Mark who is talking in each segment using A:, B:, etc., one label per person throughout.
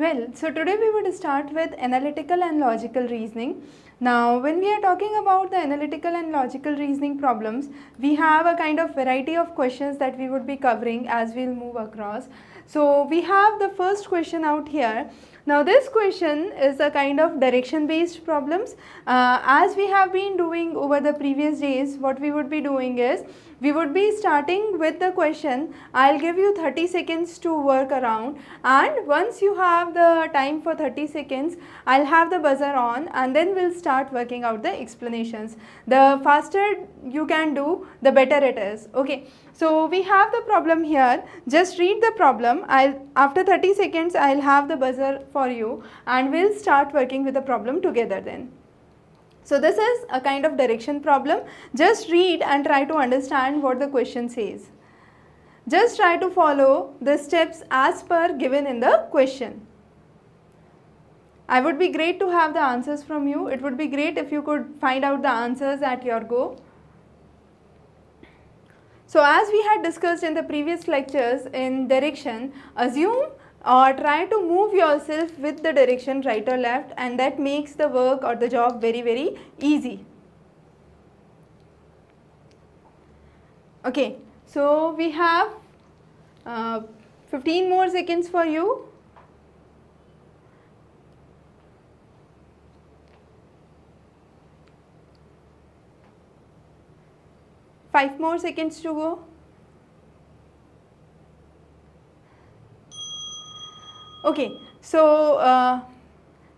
A: Well, so today we would start with analytical and logical reasoning. Now, when we are talking about the analytical and logical reasoning problems, we have a kind of variety of questions that we would be covering as we'll move across. So, we have the first question out here. Now, this question is a kind of direction based problems. As we have been doing over the previous days, what we would be doing is, we would be starting with the question. I'll give you 30 seconds to work around, and once you have the time for 30 seconds, I'll have the buzzer on and then we'll start working out the explanations. The faster you can do, the better it is. Okay, so we have the problem here. Just read the problem. After 30 seconds, I'll have the buzzer for you and we'll start working with the problem together then. So this is a kind of direction problem. Just read and try to understand what the question says. Just try to follow the steps as per given in the question. I would be great to have the answers from you. It would be great if you could find out the answers at your go. So as we had discussed in the previous lectures in direction, assume or try to move yourself with the direction right or left, and that makes the work or the job very easy. Okay, so we have 15 more seconds for you. Five more seconds to go. Okay, so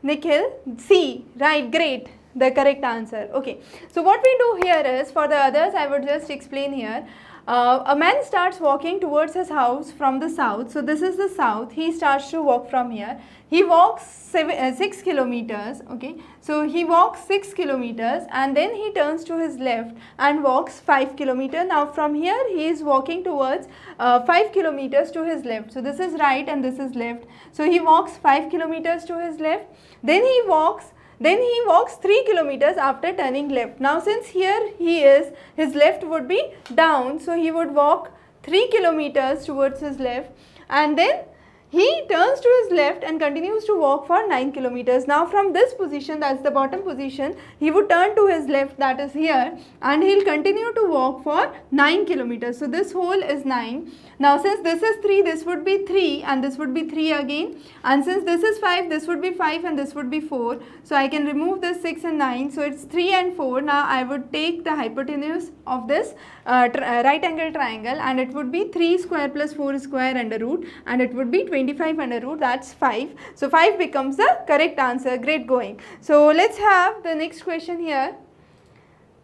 A: Nikhil, C, right, great, the correct answer. Okay, so what we do here is, for the others I would just explain here. A man starts walking towards his house from the south. So this is the south. He starts to walk from here. He walks 6 kilometers. Okay, so he walks 6 kilometers and then he turns to his left and walks 5 kilometers. Now from here he is walking towards 5 kilometers to his left. So this is right and this is left. So he walks 5 kilometers to his left. Then he walks 3 kilometers after turning left. Now since here he is, his left would be down, so he would walk 3 kilometers towards his left, and then he turns to his left and continues to walk for 9 kilometers. Now from this position, that's the bottom position, he would turn to his left, that is here, and he'll continue to walk for 9 kilometers. So this whole is 9. Now since this is 3, this would be 3 and this would be 3 again, and since this is 5, this would be 5 and this would be 4. So I can remove this 6 and 9, so it's 3 and 4. Now I would take the hypotenuse of this right angle triangle, and it would be 3 square plus 4 square under root, and it would be 25 under root, that's 5. So 5 becomes the correct answer. Great going. So let's have the next question here.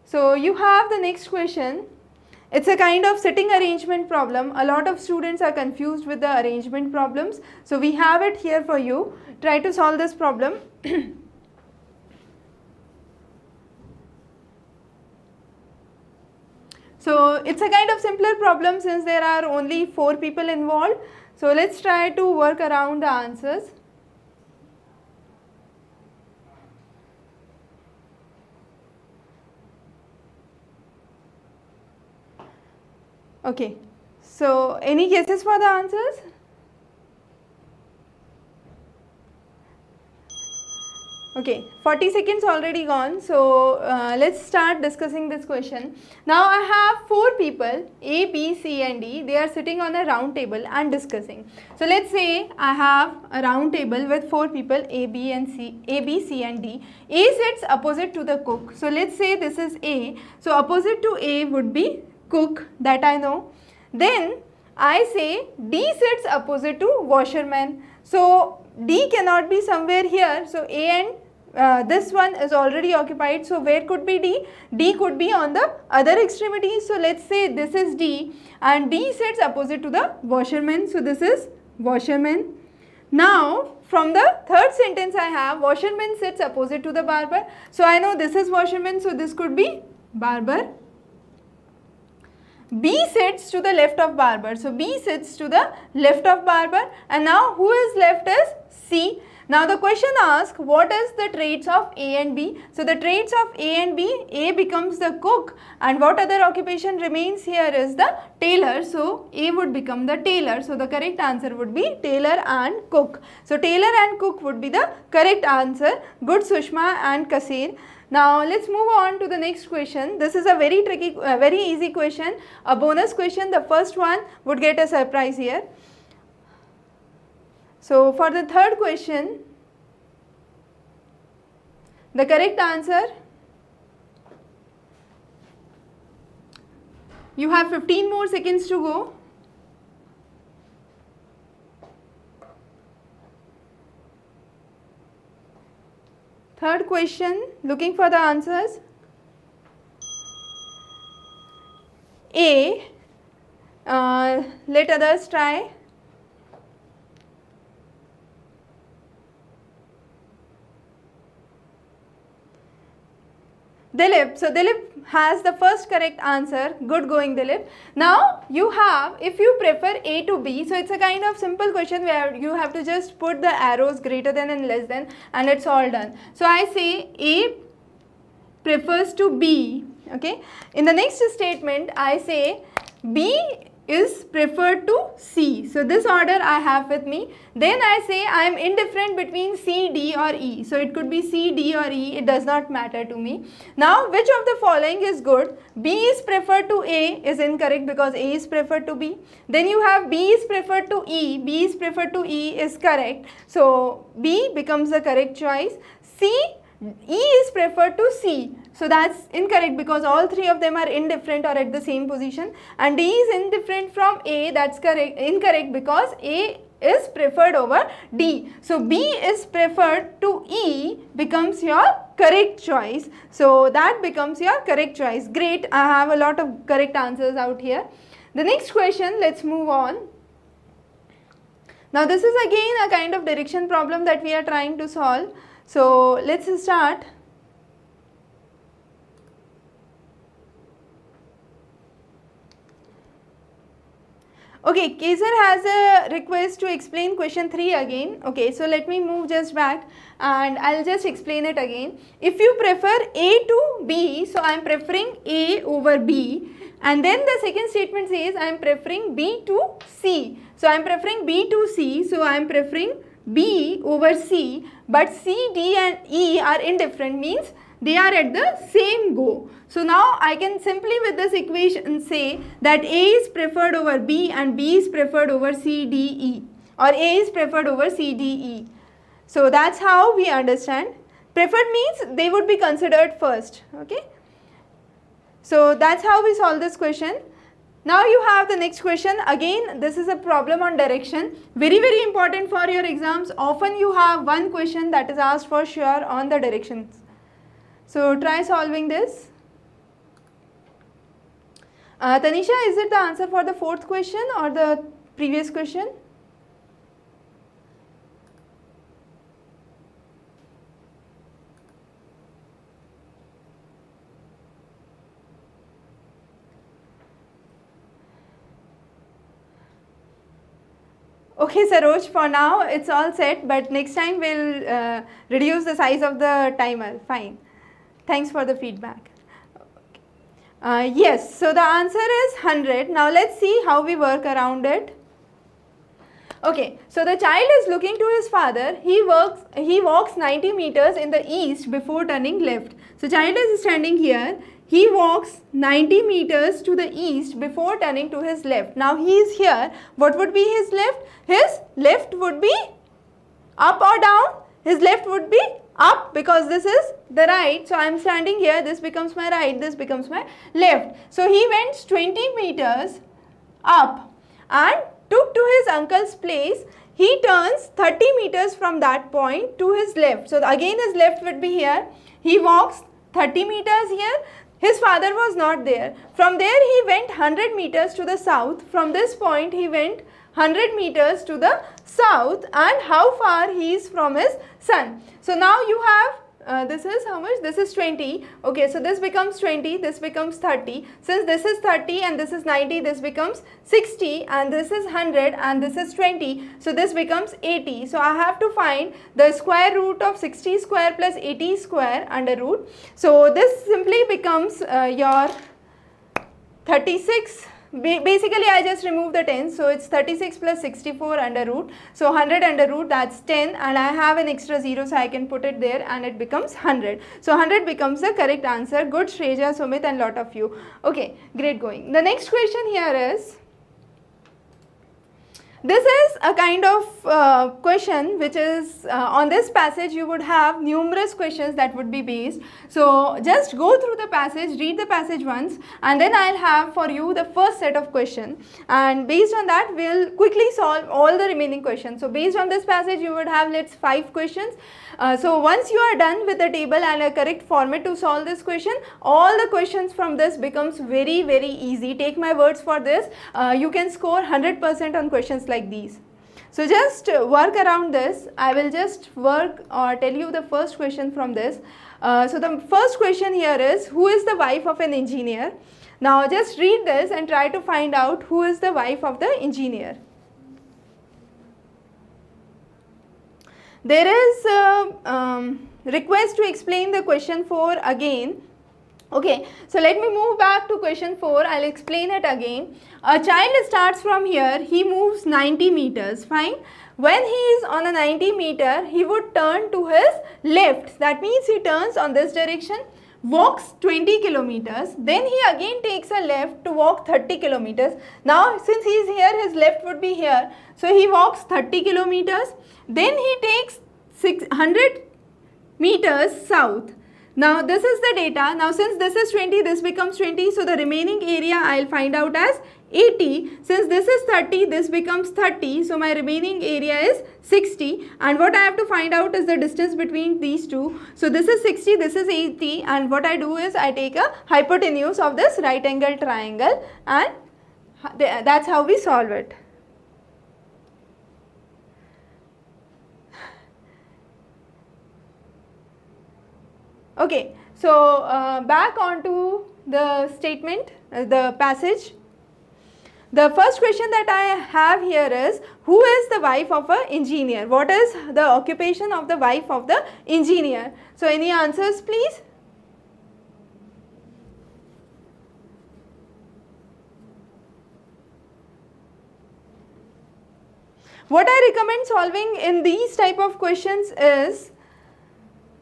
A: So you have the next question. It's a kind of sitting arrangement problem. A lot of students are confused with the arrangement problems. So we have it here for you. Try to solve this problem. So it's a kind of simpler problem since there are only 4 people involved. So let's try to work around the answers. Okay, so any guesses for the answers? Okay, 40 seconds already gone, so let's start discussing this question. Now I have 4 people, A, B, C and D. They are sitting on a round table and discussing. So let's say I have a round table with 4 people, A, B, C and D. A sits opposite to the cook. So let's say this is A. So opposite to A would be cook, that I know. Then I say D sits opposite to washerman. So D cannot be somewhere here. So A and this one is already occupied. So where could be D? D could be on the other extremity. So let's say this is D and D sits opposite to the washerman. So this is washerman. Now from the third sentence I have washerman sits opposite to the barber. So I know this is washerman. So this could be barber. B sits to the left of barber. So B sits to the left of barber, and now who is left is C. Now the question asks, what is the traits of A and B? So the traits of A and B, A becomes the cook, and what other occupation remains here is the tailor. So A would become the tailor. So the correct answer would be tailor and cook. So tailor and cook would be the correct answer. Good, Sushma and Kasir. Now let's move on to the next question. This is a very tricky, very easy question, a bonus question. The first one would get a surprise here. So for the third question, the correct answer, you have 15 more seconds to go. Third question, looking for the answers. A, let others try. Dilip, so Dilip has the first correct answer. Good going, Dilip. Now you have, if you prefer A to B, so it's a kind of simple question where you have to just put the arrows greater than and less than, and it's all done. So I say A prefers to B, okay. In the next statement I say B is preferred to C. So this order I have with me. Then I say I am indifferent between C, D or E. So it could be C, D or E. It does not matter to me. Now which of the following is good? B is preferred to A is incorrect because A is preferred to B. Then you have B is preferred to E. B is preferred to E is correct. So B becomes the correct choice. E is preferred to C. So that's incorrect because all three of them are indifferent or at the same position, and D is indifferent from A. That's incorrect because A is preferred over D. So B is preferred to E becomes your correct choice. So that becomes your correct choice. Great, I have a lot of correct answers out here. The next question, let's move on. Now this is again a kind of direction problem that we are trying to solve. So let's start. Okay, Kaiser has a request to explain question 3 again. Okay, so let me move just back and I'll just explain it again. If you prefer A to B, so I am preferring A over B, and then the second statement says I am preferring B to C. So I am preferring B to C, so I am preferring B over C, but C, D and E are indifferent, means they are at the same go. So now I can simply with this equation say that A is preferred over B and B is preferred over C, D, E, or A is preferred over C, D, E. So that's how we understand. Preferred means they would be considered first, okay. So that's how we solve this question. Now you have the next question. Again, this is a problem on direction. Very, very important for your exams. Often you have one question that is asked for sure on the directions. So try solving this. Tanisha, is it the answer for the fourth question or the previous question? Okay, Saroj, for now it's all set, but next time we'll reduce the size of the timer. Fine. Thanks for the feedback. Yes, so the answer is 100. Now let's see how we work around it. Okay, so the child is looking to his father. He walks 90 meters in the east before turning left. So child is standing here. He walks 90 meters to the east before turning to his left. Now he is here. What would be his left? His left would be up or down? His left would be up because this is the right. So I am standing here. This becomes my right. This becomes my left. So he went 20 meters up and took to his uncle's place. He turns 30 meters from that point to his left. So again his left would be here. He walks 30 meters here. His father was not there. From there he went 100 meters to the south. From this point he went 100 meters to the south, and how far he is from his son. So now you have this is how much? This is 20. Okay, so this becomes 20, this becomes 30. Since this is 30 and this is 90, this becomes 60, and this is 100 and this is 20. So this becomes 80. So I have to find the square root of 60 square plus 80 square under root. So this simply becomes your 36. Basically I just remove the 10, so it's 36 plus 64 under root, so 100 under root, that's 10, and I have an extra 0, so I can put it there and it becomes 100. So 100 becomes the correct answer. Good, Shreja, Sumit and lot of you. Okay, great going. The next question here is, this is a kind of question which is on this passage you would have numerous questions that would be based. So just go through the passage, read the passage once, and then I'll have for you the first set of questions, and based on that we'll quickly solve all the remaining questions. So based on this passage you would have, let's 5 questions. So once you are done with the table and a correct format to solve this question, all the questions from this becomes very easy. Take my words for this, you can score 100% on questions like these. So just work around this. I will just work or tell you the first question from this. So the first question here is, who is the wife of an engineer? Now just read this and try to find out who is the wife of the engineer. There is a request to explain the question 4 again. Okay, so let me move back to question 4. I'll explain it again. A child starts from here, he moves 90 meters, fine. When he is on a 90 meter, he would turn to his left. That means he turns on this direction, walks 20 kilometers, then he again takes a left to walk 30 kilometers. Now since he is here, his left would be here. So he walks 30 kilometers, then he takes 600 meters south. Now this is the data. Now since this is 20, this becomes 20. So the remaining area I'll find out as 80. Since this is 30, this becomes 30. So my remaining area is 60. And what I have to find out is the distance between these two. So this is 60, this is 80. And what I do is I take a hypotenuse of this right angle triangle, and that's how we solve it. Okay, so back onto the statement, the passage. The first question that I have here is, who is the wife of an engineer? What is the occupation of the wife of the engineer? So any answers please? What I recommend solving in these type of questions is,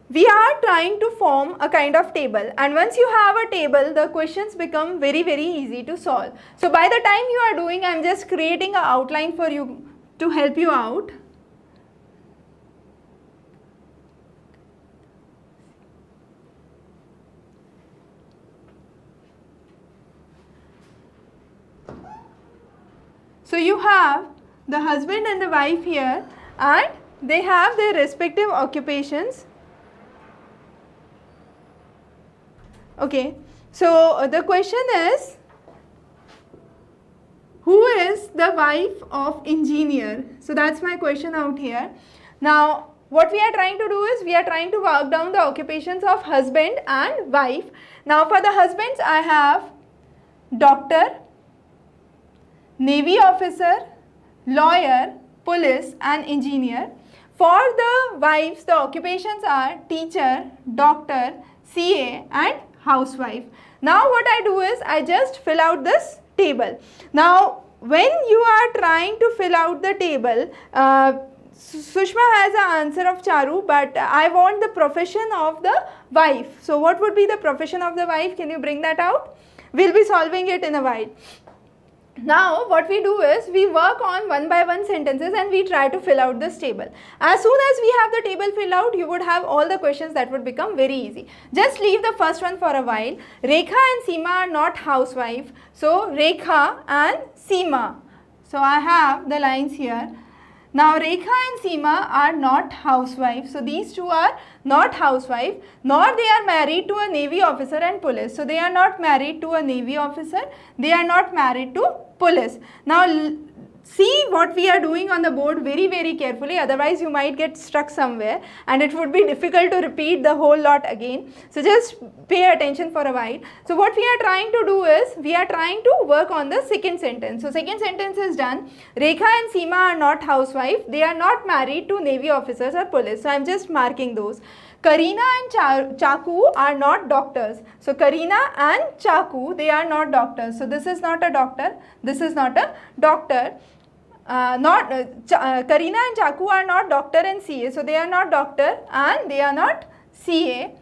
A: we are trying to form a kind of table, and once you have a table, the questions become very easy to solve. So by the time you are doing, I am just creating an outline for you to help you out. So you have the husband and the wife here, and they have their respective occupations. Okay, so the question is, who is the wife of engineer? So that's my question out here. Now what we are trying to do is, we are trying to work down the occupations of husband and wife. Now for the husbands I have doctor, navy officer, lawyer, police and engineer. For the wives, the occupations are teacher, doctor, CA and housewife. Now what I do is, I just fill out this table. Now when you are trying to fill out the table, Sushma has an answer of Charu, but I want the profession of the wife. So what would be the profession of the wife? Can you bring that out? We'll be solving it in a while. Now what we do is, we work on one by one sentences and we try to fill out this table. As soon as we have the table filled out, you would have all the questions that would become very easy. Just leave the first one for a while. Rekha and Seema are not housewife. So Rekha and Seema. So I have the lines here. Now Rekha and Seema are not housewives. So these two are not housewife, nor they are married to a navy officer and police. So they are not married to a navy officer, they are not married to police. Now see what we are doing on the board very carefully, otherwise you might get stuck somewhere and it would be difficult to repeat the whole lot again. So just pay attention for a while. So what we are trying to do is, we are trying to work on the second sentence. So second sentence is done. Rekha and Seema are not housewife, they are not married to Navy officers or police. So I am just marking those. Karina and Chaku are not doctors. So Karina and Chaku, they are not doctors. So this is not a doctor, this is not a doctor. Karina and Chaku are not doctor and CA. So they are not doctor and they are not CA.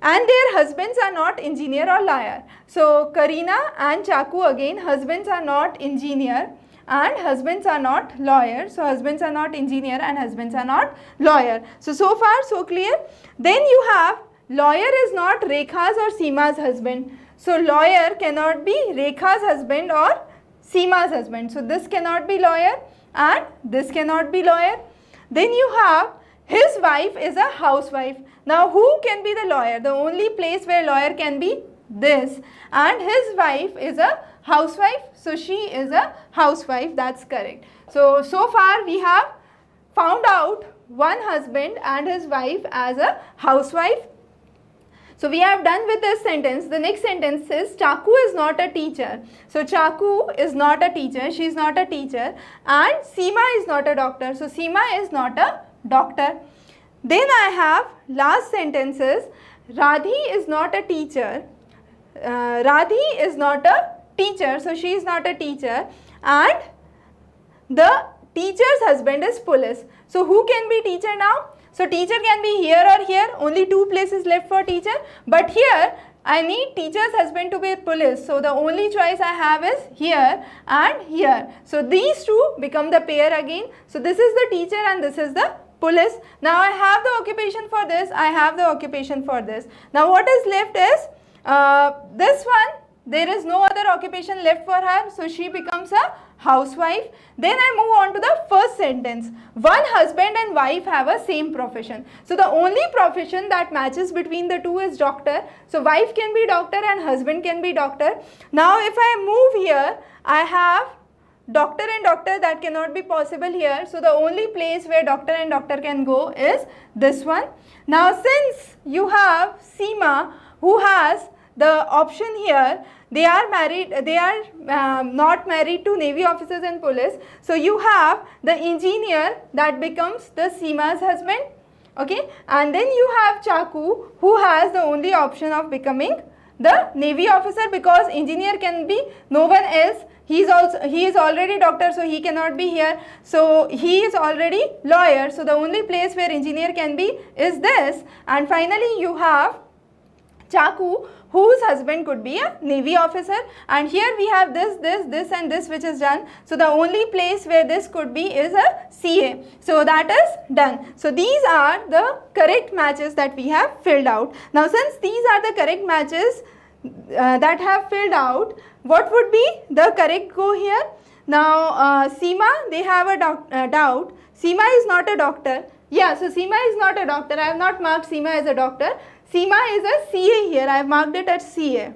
A: And their husbands are not engineer or lawyer. So Karina and Chaku, again, husbands are not engineer and husbands are not lawyer. So husbands are not engineer and husbands are not lawyer. So far so clear. Then you have lawyer is not Rekha's or Seema's husband. So lawyer cannot be Rekha's husband or Seema's husband. So this cannot be lawyer and this cannot be lawyer. Then you have his wife is a housewife. Now who can be the lawyer? The only place where lawyer can be this, and his wife is a housewife. So she is a housewife, that's correct. So far we have found out one husband and his wife as a housewife. So we have done with this sentence. The next sentence is Chaku is not a teacher. So Chaku is not a teacher, she is not a teacher, and Seema is not a doctor. So Seema is not a doctor. Then I have last sentences. Radhi is not a teacher. Radhi is not a teacher, so she is not a teacher, and the teacher's husband is police. So who can be teacher now? So teacher can be here or here, only two places left for teacher, but here I need teacher's husband to be police. So the only choice I have is here and here. So these two become the pair again. So this is the teacher and this is the police. Now I have the occupation for this, I have the occupation for this. Now what is left is this one. There is no other occupation left for her, so she becomes a housewife. Then I move on to the first sentence. One husband and wife have a same profession. So the only profession that matches between the two is doctor. So wife can be doctor and husband can be doctor. Now if I move here, I have doctor and doctor, that cannot be possible here. So the only place where doctor and doctor can go is this one. Now since you have Seema who has the option here, they are married, they are not married to Navy officers and police. So you have the engineer, that becomes the Seema's husband, okay, and then you have Chaku who has the only option of becoming the Navy officer, because engineer can be no one else. He is already doctor, so he cannot be here. So he is already lawyer. So the only place where engineer can be is this. And finally you have Chaku, whose husband could be a Navy officer, and here we have this and this which is done. So the only place where this could be is a CA. So that is done. So these are the correct matches that we have filled out. Now since these are the correct matches that have filled out, what would be the correct go here? Now Seema, they have a doubt. Seema is not a doctor. Yeah, so Seema is not a doctor. I have not marked Seema as a doctor. Seema is a CA here. I have marked it as CA.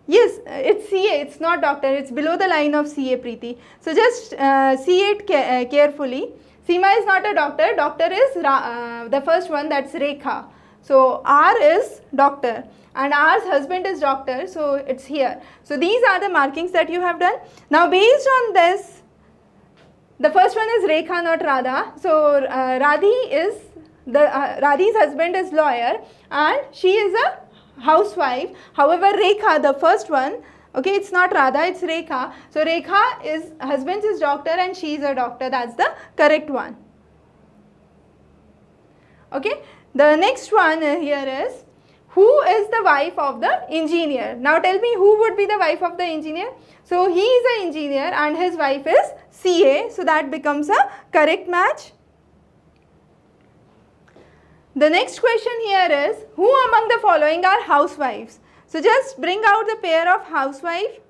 A: Yes, it's CA. It's not doctor. It's below the line of CA, Preeti. So just see it carefully. Seema is not a doctor. Doctor is the first one, that's Rekha. So R is doctor and R's husband is doctor. So it's here. So these are the markings that you have done. Now based on this, the first one is Rekha, not Radha. So Radhi is Radhi's husband is lawyer and she is a housewife. However, Rekha, the first one, okay, it's not Radha, it's Rekha. So Rekha is husband is doctor and she is a doctor. That's the correct one. Okay. The next one here is, who is the wife of the engineer? Now tell me, who would be the wife of the engineer? So he is an engineer and his wife is CA. So that becomes a correct match. The next question here is, who among the following are housewives? So just bring out the pair of housewife.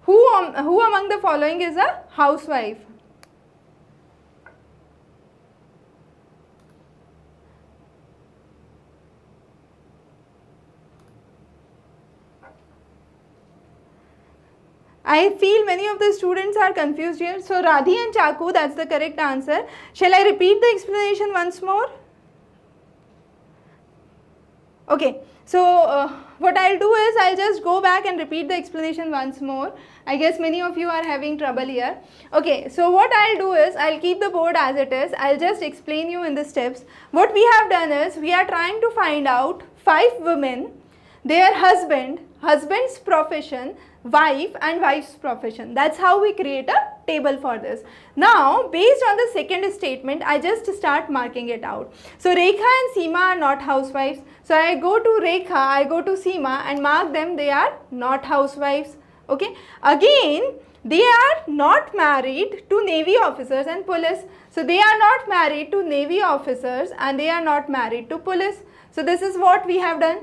A: Who among the following is a housewife? I feel many of the students are confused here. So Radhi and Chaku, that's the correct answer. Shall I repeat the explanation once more? Okay, so what I'll do is I'll just go back and repeat the explanation once more. I guess many of you are having trouble here. Okay, so what I'll do is I'll keep the board as it is. I'll just explain you in the steps. What we have done is we are trying to find out 5 women, their husband's profession, wife and wife's profession. That's how we create a table for this. Now based on the second statement, I just start marking it out. So Rekha and Seema are not housewives. So I go to Rekha, I go to Seema and mark them, they are not housewives. Okay. Again, they are not married to Navy officers and police. So they are not married to Navy officers and they are not married to police. So this is what we have done.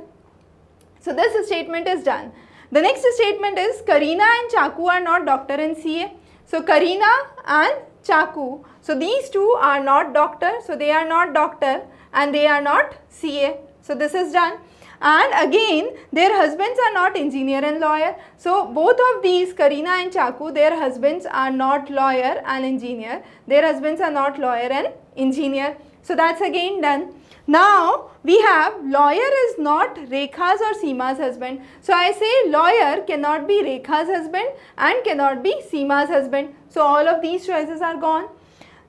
A: So this statement is done. The next statement is Karina and Chaku are not doctor and CA. So Karina and Chaku, so these two are not doctor, so they are not doctor and they are not CA. So this is done. And again, their husbands are not engineer and lawyer. So both of these, Karina and Chaku, their husbands are not lawyer and engineer. Their husbands are not lawyer and engineer. So that's again done. Now we have lawyer is not Rekha's or Seema's husband. So I say lawyer cannot be Rekha's husband and cannot be Seema's husband. So all of these choices are gone.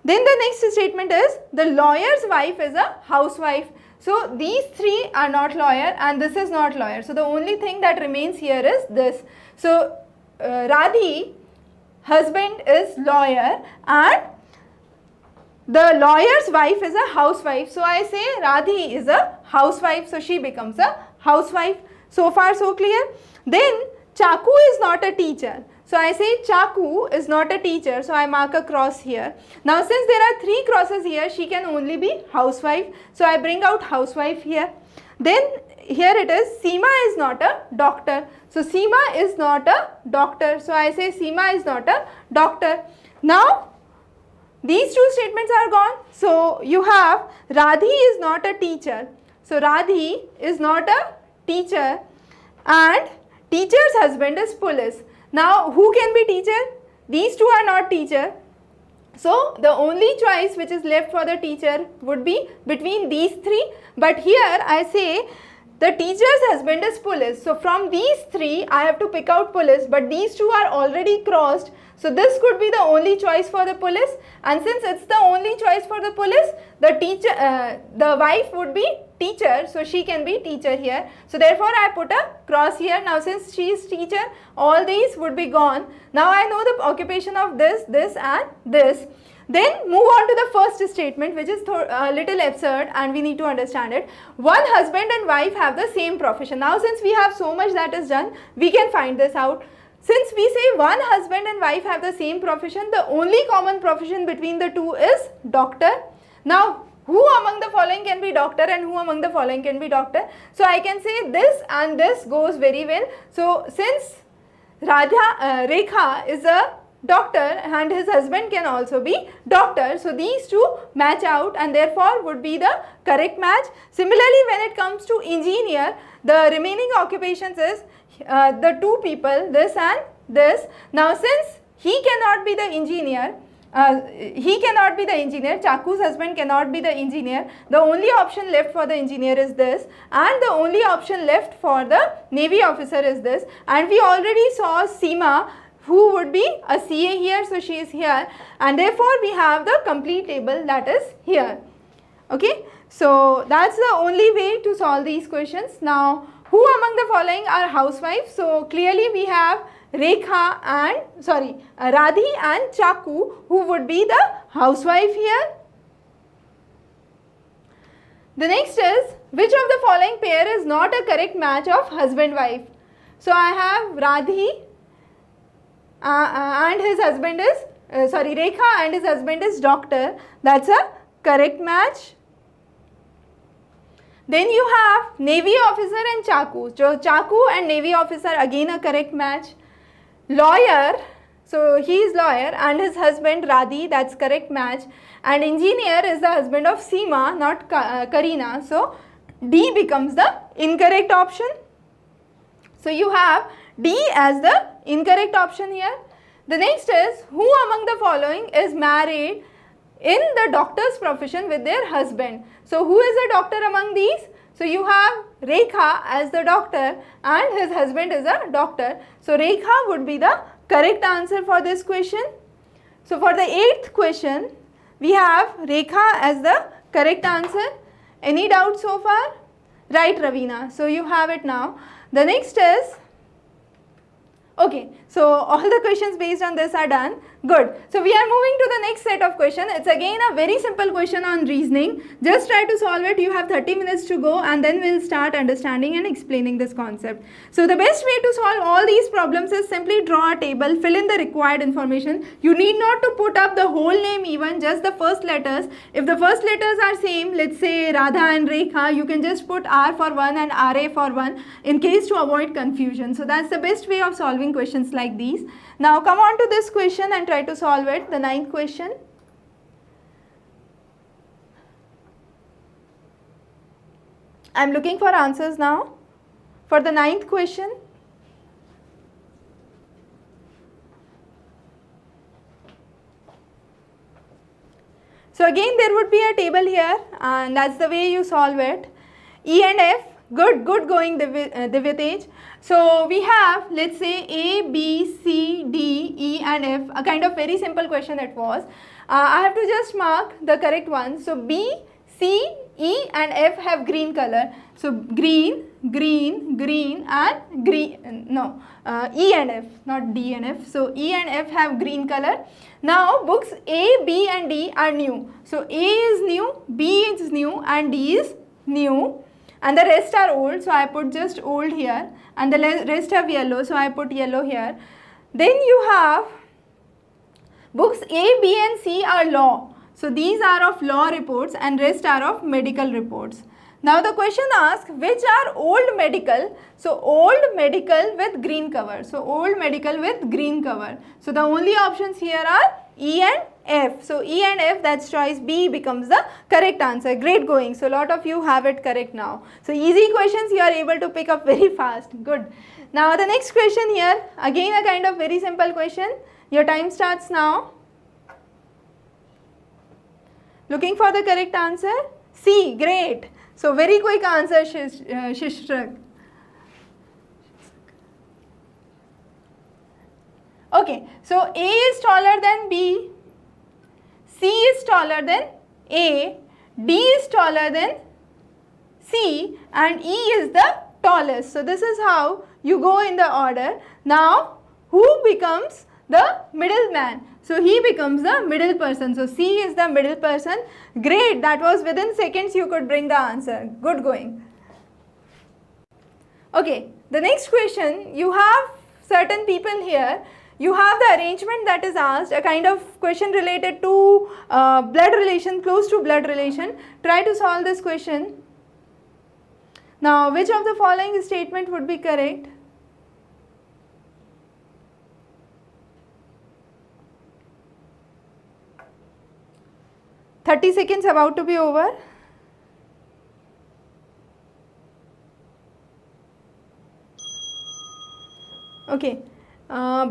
A: Then the next statement is the lawyer's wife is a housewife. So these 3 are not lawyer and this is not lawyer. So the only thing that remains here is this. So Radhi, husband is lawyer and the lawyer's wife is a housewife. So I say Radhi is a housewife. So she becomes a housewife. So far so clear. Then Chaku is not a teacher. So I say Chaku is not a teacher. So I mark a cross here. Now since there are 3 crosses here, she can only be housewife. So I bring out housewife here. Then here it is Seema is not a doctor. So Seema is not a doctor. So I say Seema is not a doctor. Now these 2 statements are gone. So you have Radhi is not a teacher. So Radhi is not a teacher and teacher's husband is police. Now who can be teacher? These 2 are not teacher. So the only choice which is left for the teacher would be between these 3. But here I say the teacher's husband is police. So from these 3 I have to pick out police, but these 2 are already crossed. So this could be the only choice for the police, and since it's the only choice for the police, the teacher, the wife would be teacher, so she can be teacher here. So therefore I put a cross here. Now since she is teacher, all these would be gone. Now I know the occupation of this, this and this. Then move on to the first statement, which is a little absurd and we need to understand it. One husband and wife have the same profession. Now since we have so much that is done, we can find this out. Since we say one husband and wife have the same profession, the only common profession between the 2 is doctor. Now who among the following can be doctor and who among the following can be doctor? So I can say this and this goes very well. So since Rekha is a doctor and his husband can also be doctor, so these 2 match out and therefore would be the correct match. Similarly, when it comes to engineer, the remaining occupations is the 2 people, this and this. Now since he cannot be the engineer, Chaku's husband cannot be the engineer, the only option left for the engineer is this, and the only option left for the Navy officer is this. And we already saw Seema, who would be a CA here, so she is here, and therefore we have the complete table that is here. Okay, so that's the only way to solve these questions. Now who among the following are housewives? So clearly we have Rekha and Radhi and Chaku, who would be the housewife here. The next is, which of the following pair is not a correct match of husband-wife? So I have Radhi and his husband is, Rekha and his husband is doctor. That's a correct match. Then you have Navy officer and Chaku. So Chaku and Navy officer, again a correct match. Lawyer, so he is lawyer and his husband Radhi, that's correct match. And engineer is the husband of Seema, not Karina. So D becomes the incorrect option. So you have D as the incorrect option here. The next is, who among the following is married in the doctor's profession with their husband? So who is a doctor among these? So you have Rekha as the doctor and his husband is a doctor. So Rekha would be the correct answer for this question. So for the 8th question, we have Rekha as the correct answer. Any doubt so far? Right, Ravina. So you have it now. The next is, okay, so all the questions based on this are done. Good. So we are moving to the next set of questions. It's again a very simple question on reasoning. Just try to solve it. You have 30 minutes to go and then we'll start understanding and explaining this concept. So the best way to solve all these problems is simply draw a table, fill in the required information. You need not to put up the whole name even, just the first letters. If the first letters are same, let's say Radha and Rekha, you can just put R for one and RA for one in case to avoid confusion. So that's the best way of solving questions like these. Now come on to this question and try to solve it, the 9th question. I am looking for answers now for the 9th question. So again there would be a table here and that's the way you solve it. E and F, good going Divyatej. So we have, let's say, A, B, C, D, E and F, a kind of very simple question it was. I have to just mark the correct one. So B, C, E and F have green color. So green and green, E and F, not D and F. So E and F have green color. Now books A, B and D are new. So A is new, B is new and D is new. And the rest are old, so I put just old here, and the rest have yellow, so I put yellow here. Then you have books A, B and C are law. So these are of law reports and rest are of medical reports. Now the question asks, which are old medical? So old medical with green cover. So old medical with green cover. So the only options here are E and F. So E and F, that's choice B becomes the correct answer. Great going. So a lot of you have it correct now. So easy questions you are able to pick up very fast. Good. Now the next question here, again a kind of very simple question. Your time starts now. Looking for the correct answer? C. Great. So very quick answer, Shishrak. Okay, so A is taller than B, C is taller than A, D is taller than C and E is the tallest. So this is how you go in the order. Now who becomes the middleman? So he becomes the middle person. So C is the middle person. Great, that was within seconds you could bring the answer. Good going. Okay, the next question, you have certain people here. You have the arrangement that is asked, a kind of question related to blood relation, close to blood relation. Try to solve this question. Now, which of the following statement would be correct? "30 seconds about to be over." Okay.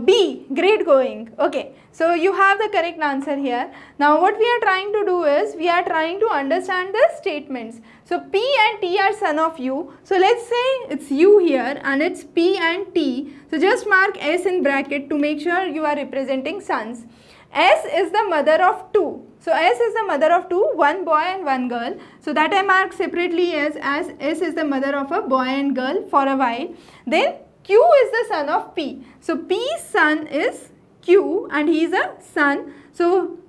A: B, great going. Okay, so you have the correct answer here. Now what we are trying to do is, we are trying to understand the statements. So P and T are son of U. So let's say it's U here and it's P and T. So just mark S in bracket to make sure you are representing sons. S is the mother of two. So S is the mother of two, one boy and one girl. So that I mark separately as S is the mother of a boy and girl for a while. Then Q is the son of P. So P's son is Q and he is a son. So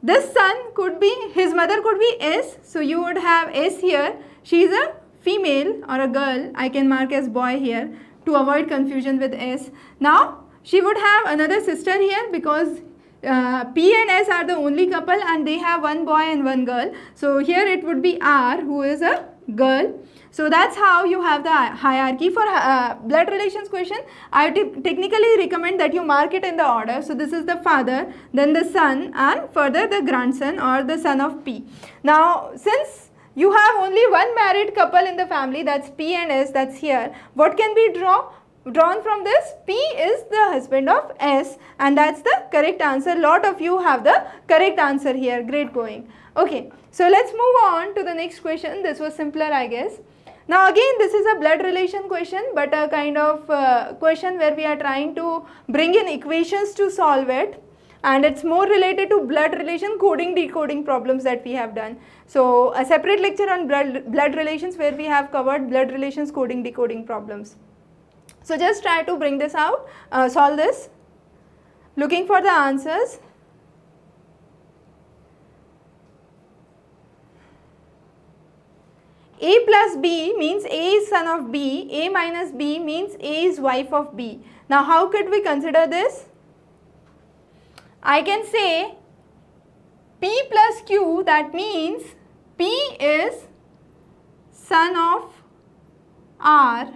A: this son could be, his mother could be S. So you would have S here. She is a female or a girl. I can mark as boy here to avoid confusion with S. Now she would have another sister here because P and S are the only couple and they have one boy and one girl. So here it would be R who is a girl. So that's how you have the hierarchy. For blood relations question, I technically recommend that you mark it in the order. So this is the father, then the son and further the grandson or the son of P. Now since you have only one married couple in the family, that's P and S, that's here, what can we draw? drawn from this, P is the husband of S, and that's the correct answer. Lot of you have the correct answer here. Great going. Okay, so let's move on to the next question. This was simpler, I guess. Now again, this is a blood relation question, but a kind of question where we are trying to bring in equations to solve it, and it's more related to blood relation coding decoding problems that we have done. So a separate lecture on blood relations where we have covered blood relations coding decoding problems. So just try to bring this out, solve this, looking for the answers. A plus B means A is son of B, A minus B means A is wife of B. Now how could we consider this? I can say P plus Q, that means P is son of R,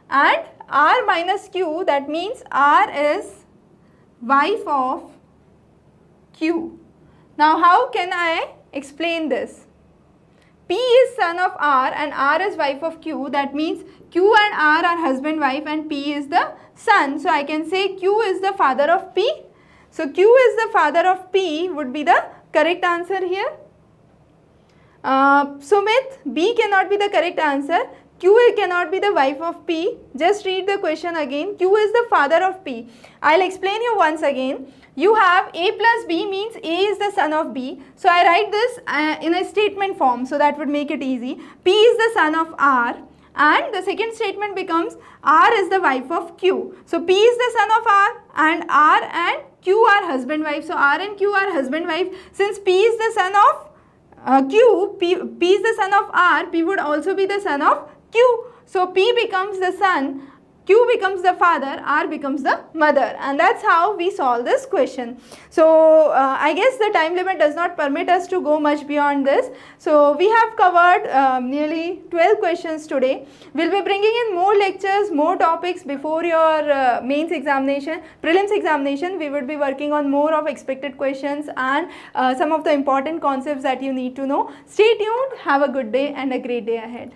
A: and R minus Q, that means R is wife of Q. Now how can I explain this? P is son of R and R is wife of Q, that means Q and R are husband wife and P is the son. So I can say Q is the father of P. So Q is the father of P would be the correct answer here. Sumit, B cannot be the correct answer. Q cannot be the wife of P. Just read the question again. Q is the father of P. I'll explain you once again. You have A plus B means A is the son of B. So I write this in a statement form, so that would make it easy. P is the son of R, and the second statement becomes R is the wife of Q. So P is the son of R and Q are husband wife. So R and Q are husband wife. Since P is the son of P is the son of R, P would also be the son of Q. So P becomes the son, Q becomes the father, R becomes the mother, and that's how we solve this question. So I guess the time limit does not permit us to go much beyond this. So we have covered nearly 12 questions today. We'll be bringing in more lectures, more topics before your mains examination, prelims examination. We would be working on more of expected questions and some of the important concepts that you need to know. Stay tuned, have a good day and a great day ahead.